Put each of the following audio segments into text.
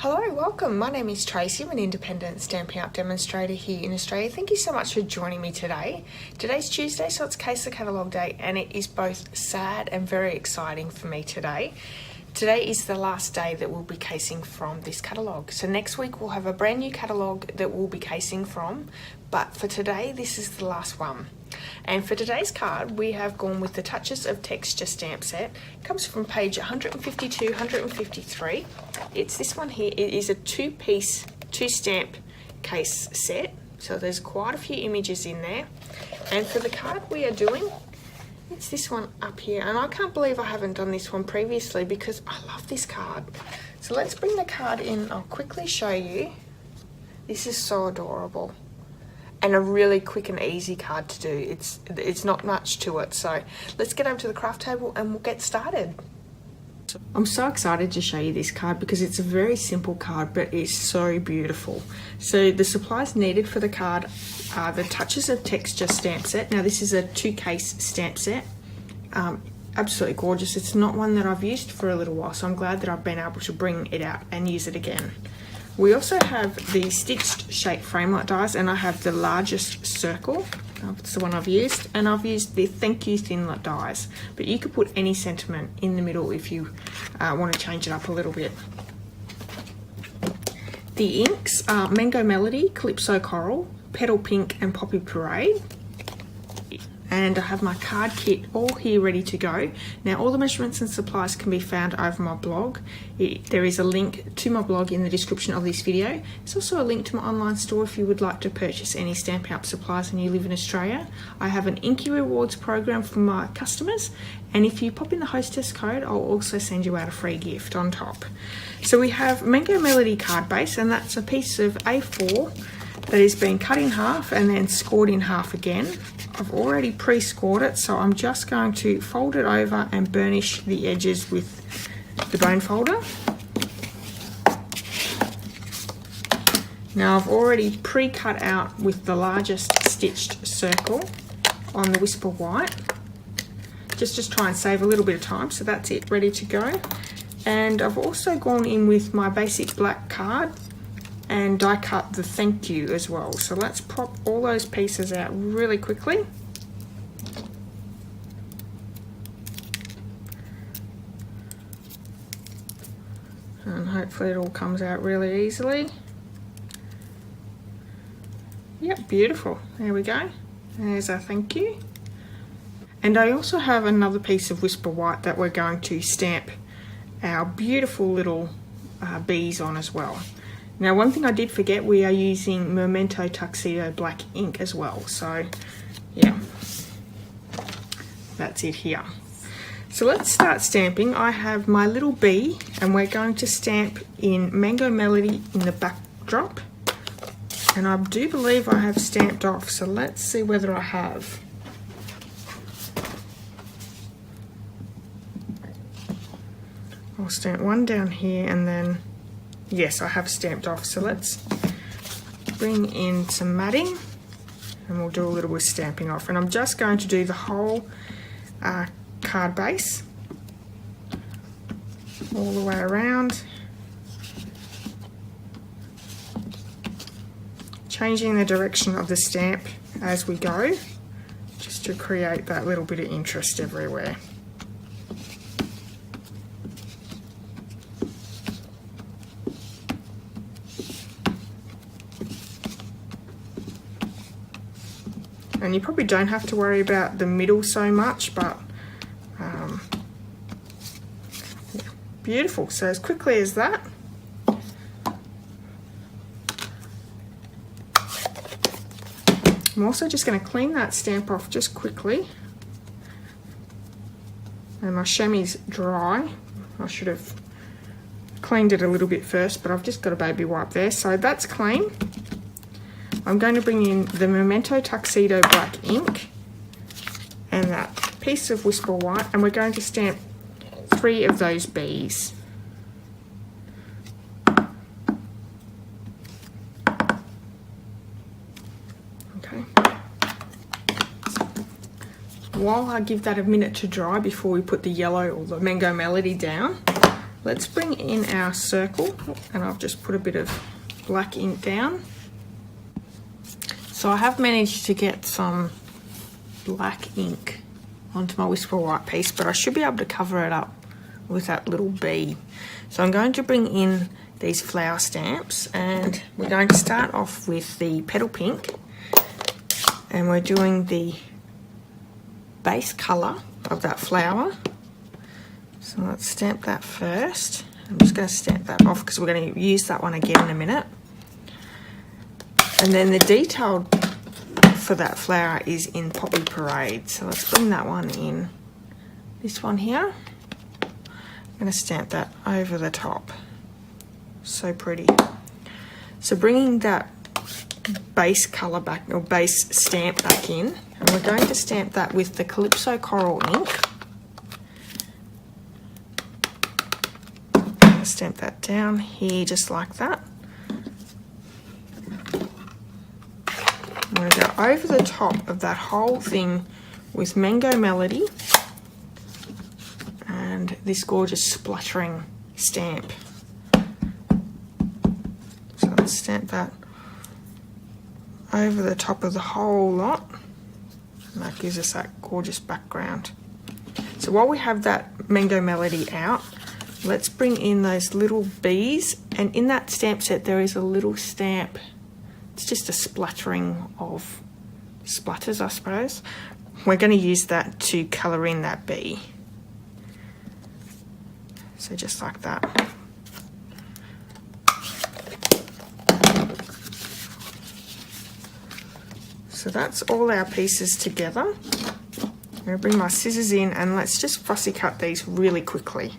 Hello, welcome. My name is Tracy. I'm an independent Stampin' Up demonstrator here in Australia. Thank you so much for joining me today. Today's Tuesday, so it's Case the Catalogue Day, and it is both sad and very exciting for me today. Today is the last day that we'll be casing from this catalogue. So next week we'll have a brand new catalogue that we'll be casing from, but for today this is the last one. And for today's card we have gone with the Touches of Texture stamp set. It comes from page 152, 153. It's this one here. It is a two-piece, two-stamp case set, so there's quite a few images in there. And for the card we are doing, it's this one up here, and I can't believe I haven't done this one previously because I love this card. So let's bring the card in. I'll quickly show you. This is so adorable and a really quick and easy card to do. It's not much to it, so let's get over to the craft table and we'll get started. I'm so excited to show you this card because it's a very simple card, but it's so beautiful. So the supplies needed for the card are the Touches of Texture stamp set. Now this is a two-case stamp set. Absolutely gorgeous. It's not one that I've used for a little while, so I'm glad that I've been able to bring it out and use it again. We also have the stitched shape framelit dies, and I have the largest circle. That's the one I've used, and I've used the Thank You Thinlet dies, but you could put any sentiment in the middle if you want to change it up a little bit. The inks are Mango Melody, Calypso Coral, Petal Pink and Poppy Parade. And I have my card kit all here ready to go. Now all the measurements and supplies can be found over my blog. There is a link to my blog in the description of this video. There's also a link to my online store if you would like to purchase any Stampin' Up supplies and you live in Australia. I have an Inky Rewards program for my customers, and if you pop in the hostess code, I'll also send you out a free gift on top. So we have Mango Melody card base, and that's a piece of A4 that has been cut in half and then scored in half again. I've already pre-scored it, so I'm just going to fold it over and burnish the edges with the bone folder. Now I've already pre-cut out with the largest stitched circle on the Whisper White. Just try and save a little bit of time, so that's it, ready to go. And I've also gone in with my basic black card and die cut the Thank You as well. So let's pop all those pieces out really quickly. And hopefully it all comes out really easily. Yep, beautiful. There we go. There's our Thank You. And I also have another piece of Whisper White that we're going to stamp our beautiful little bees on as well. Now one thing I did forget, we are using Memento Tuxedo black ink as well, so yeah, that's it here. So let's start stamping. I have my little bee and we're going to stamp in Mango Melody in the backdrop, and I do believe I have stamped off, so let's see whether I have. I'll stamp one down here and then yes, I have stamped off, so let's bring in some matting and we'll do a little bit of stamping off. And I'm just going to do the whole card base all the way around, changing the direction of the stamp as we go, just to create that little bit of interest everywhere. And you probably don't have to worry about the middle so much, but yeah, beautiful. So as quickly as that. I'm also just going to clean that stamp off just quickly. And my chamois dry. I should have cleaned it a little bit first, but I've just got a baby wipe there, so that's clean. I'm going to bring in the Memento Tuxedo black ink and that piece of Whisper White, and we're going to stamp 3 of those bees. Okay. While I give that a minute to dry before we put the yellow or the Mango Melody down, let's bring in our circle, and I've just put a bit of black ink down. So I have managed to get some black ink onto my Whisper White piece, but I should be able to cover it up with that little bee. So I'm going to bring in these flower stamps, and we're going to start off with the petal pink, and we're doing the base colour of that flower. So let's stamp that first. I'm just going to stamp that off because we're going to use that one again in a minute. And then the detail for that flower is in Poppy Parade. So let's bring that one in. This one here. I'm going to stamp that over the top. So pretty. So bringing that base colour back, or base stamp back in, and we're going to stamp that with the Calypso Coral ink. Stamp that down here just like that. I'm going to go over the top of that whole thing with Mango Melody and this gorgeous spluttering stamp. So let's stamp that over the top of the whole lot, and that gives us that gorgeous background. So while we have that Mango Melody out, let's bring in those little bees, and in that stamp set there is a little stamp. It's just a splattering of splatters, I suppose. We're going to use that to colour in that bee. So just like that. So that's all our pieces together. I'm going to bring my scissors in, and let's just fussy cut these really quickly.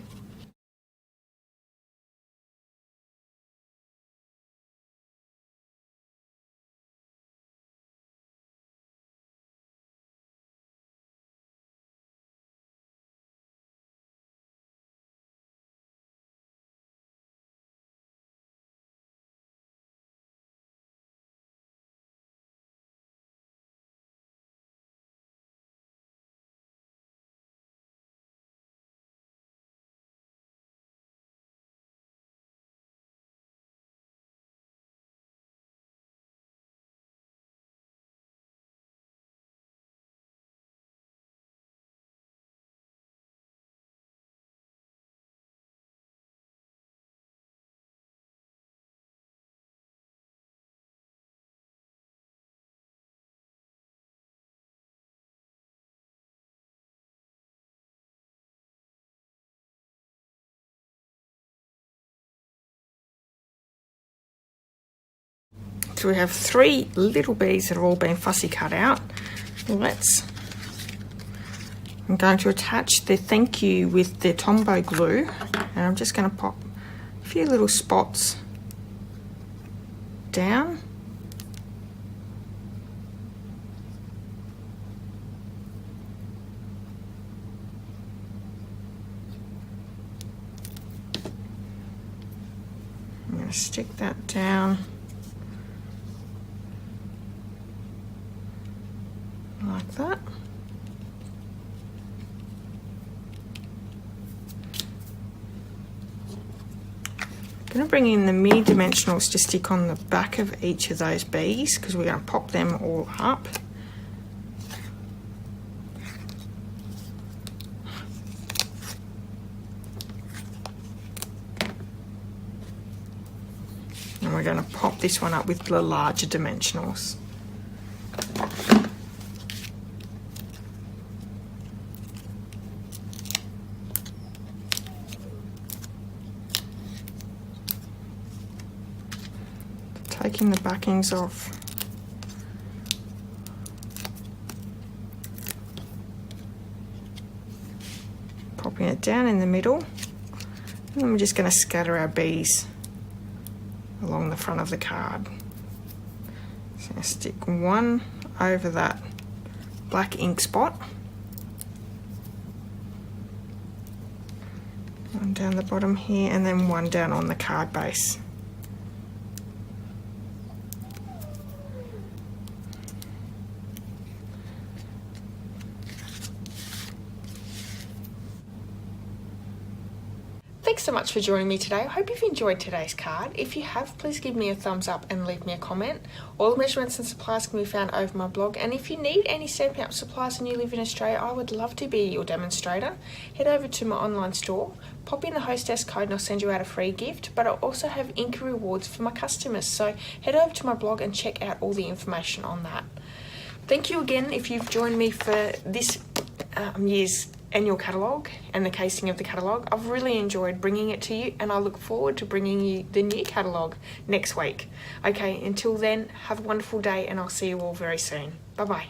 So we have 3 little bees that have all been fussy cut out. I'm going to attach the thank you with the Tombow glue, and I'm just going to pop a few little spots down. I'm going to stick that down like that. I'm going to bring in the mini dimensionals to stick on the back of each of those bees, because we're going to pop them all up. And we're going to pop this one up with the larger dimensionals. Taking the backings off. Popping it down in the middle. And then we're just going to scatter our bees along the front of the card. So I stick one over that black ink spot. One down the bottom here, and then one down on the card base. Thanks so much for joining me today. I hope you've enjoyed today's card. If you have, please give me a thumbs up and leave me a comment. All the measurements and supplies can be found over my blog, and if you need any Stampin' Up supplies and you live in Australia, I would love to be your demonstrator. Head over to my online store, pop in the hostess code and I'll send you out a free gift, but I also have ink rewards for my customers, so head over to my blog and check out all the information on that. Thank you again if you've joined me for this year's annual catalogue and the casing of the catalogue. I've really enjoyed bringing it to you, and I look forward to bringing you the new catalogue next week. Okay, until then, have a wonderful day and I'll see you all very soon. Bye bye.